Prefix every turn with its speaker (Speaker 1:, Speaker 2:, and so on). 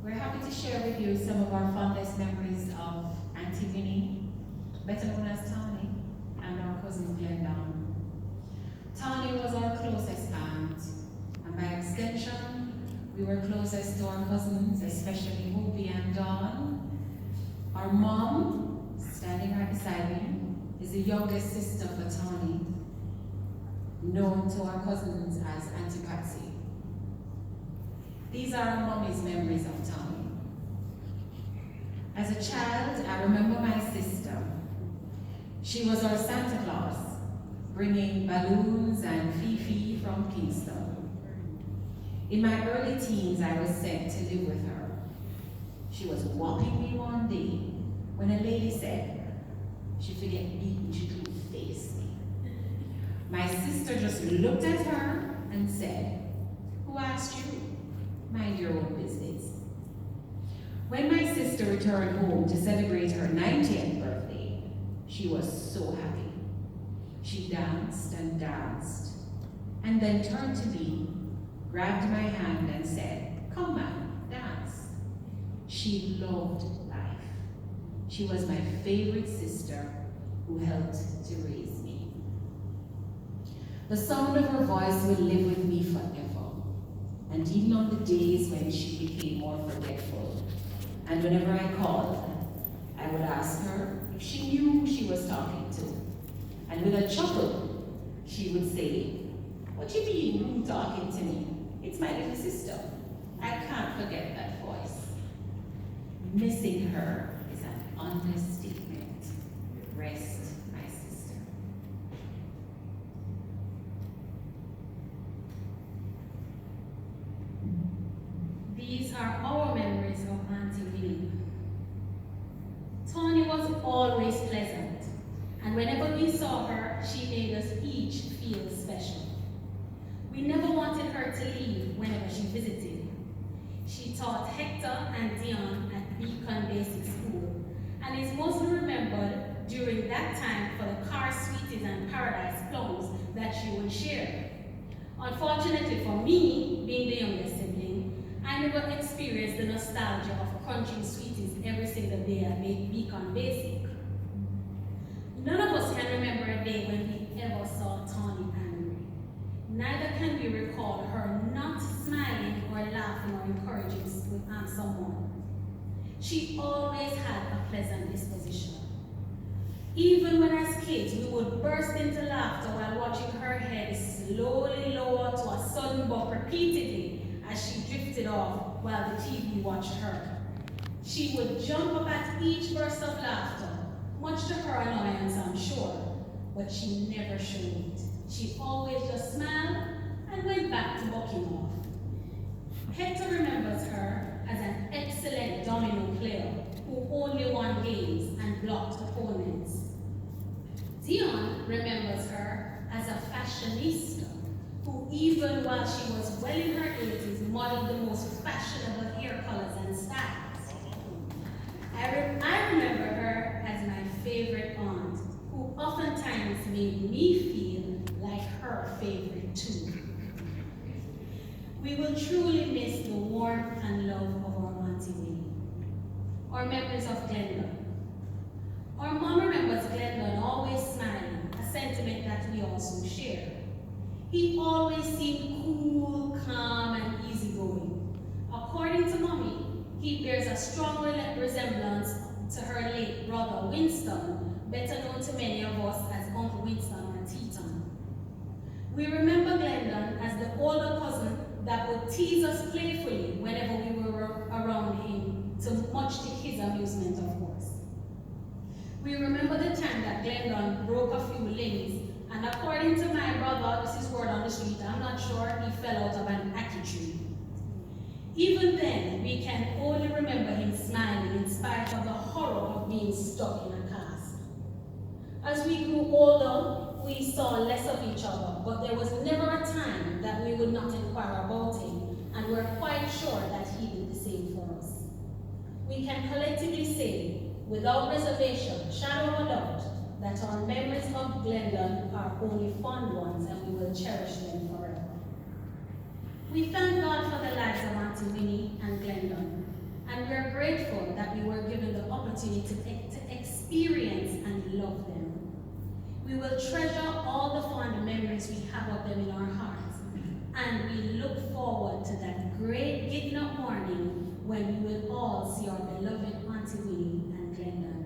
Speaker 1: We're happy to share with you some of our fondest memories of Auntie Winnie, better known as Tawny, and our cousin Glendon. Tawny was our closest aunt, and by extension, we were closest to our cousins, especially Hoopy and Dawn. Our mom, standing right beside me, is the youngest sister for Tawny, known to our cousins as Auntie Patsy. These are our mommy's memories of Tawny. As a child, I remember my sister. She was our Santa Claus, bringing balloons and Fifi from Kingston. In my early teens, I was sent to live with her. She was walking me one day when a lady said, she forget beating she to face me. My sister just looked at her and said, "Who asked you? Mind your own business." When my sister returned home to celebrate her 90th birthday, she was so happy. She danced and danced, and then turned to me, grabbed my hand and said, "Come on, dance." She loved life. She was my favorite sister who helped to raise me. The sound of her voice will live with me forever. And even on the days when she became more forgetful, and whenever I called, I would ask her if she knew who she was talking to. And with a chuckle, she would say, "What do you mean, who talking to me? It's my little sister. I can't forget that voice." Missing her is an understatement. Rest, my sister.
Speaker 2: These are our memories of Auntie Winnie. Tawny was always pleasant, and whenever we saw her, she made us each feel special. We never wanted her to leave whenever she visited. She taught Hector and Dionne at Beacon Basic School, and is mostly remembered during that time for the car sweeties and paradise plums that she would share. Unfortunately for me, being the youngest sibling, I never experienced the nostalgia of crunching sweeties every single day at Beacon Basic. None of us can remember a day when we ever saw Tawny angry. Neither can we recall her not smiling or laughing or encouraging someone. She always had a pleasant disposition. Even when as kids we would burst into laughter while watching her head slowly lower to a sudden bump repeatedly as she drifted off while the TV watched her. She would jump up at each burst of laughter, much to her annoyance, I'm sure, but she never showed it. She always just smiled and went back to bucking off. Hector remembers her as an excellent domino player who only won games and blocked opponents. Dionne remembers her as a fashionista who, even while she was well in her 80s, modeled the most fashionable hair colors and styles. I remember her as my favorite aunt, who oftentimes made me feel like her favorite too. We will truly miss the warmth and love of our Auntie Winnie. Our memories of Glendon. Our mom remembers Glendon always smiling, a sentiment that we also share. He always seemed cool, calm, and easygoing. According to Mommy, he bears a strong resemblance to her late brother Winston, better known to many of us as Uncle Winston or Teton. We remember Glendon as the older cousin that would tease us playfully whenever we were around him, much to his amusement, of course. We remember the time that Glendon broke a few limbs, and according to my brother, this is word on the street, I'm not sure, he fell out of an ackee tree. Even then, we can only remember him smiling in spite of the horror of being stuck in a cast. As we grew older, we saw less of each other, but there was never a time that we would not inquire about him, and we're quite sure that he did the same for us. We can collectively say, without reservation, shadow of a doubt, that our memories of Glendon are only fond ones and we will cherish them forever. We thank God for the lives of Auntie Winnie and Glendon. of them. We will treasure all the fond memories we have of them in our hearts, and we look forward to that great getting up morning when we will all see our beloved Auntie Winnie and Glenda